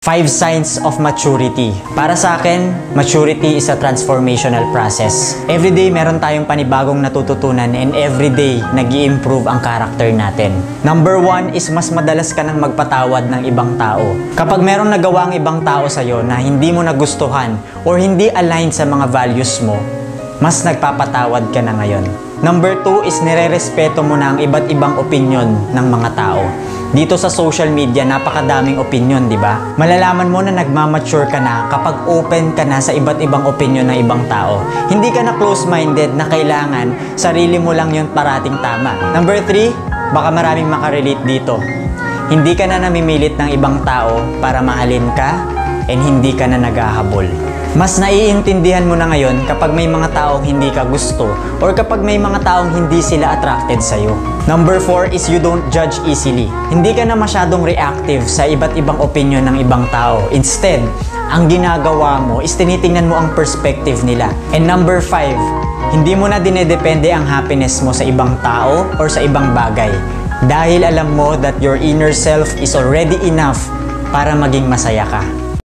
5 signs of maturity. Para sa akin, maturity is a transformational process. Everyday meron tayong panibagong natututunan and everyday nag-i-improve ang character natin. Number 1 is mas madalas ka nang magpatawad ng ibang tao. Kapag merong nagawa ang ibang tao sa'yo na hindi mo nagustuhan or hindi aligned sa mga values mo, mas nagpapatawad ka na ngayon. Number 2 is nire-respeto mo na ang iba't ibang opinion ng mga tao. Dito sa social media, napakadaming opinion, di ba? Malalaman mo na nagmamature ka na kapag open ka na sa iba't ibang opinion ng ibang tao. Hindi ka na close-minded na kailangan sarili mo lang yun parating tama. Number 3, baka maraming makarelate dito. Hindi ka na namimilit ng ibang tao para mahalin ka and hindi ka na naghahabol. Mas naiintindihan mo na ngayon kapag may mga taong hindi ka gusto or kapag may mga taong hindi sila attracted sa'yo. Number 4 is you don't judge easily. Hindi ka na masyadong reactive sa iba't ibang opinion ng ibang tao. Instead, ang ginagawa mo is tinitingnan mo ang perspective nila. And number 5, hindi mo na dinedepende ang happiness mo sa ibang tao or sa ibang bagay. Dahil alam mo that your inner self is already enough para maging masaya ka.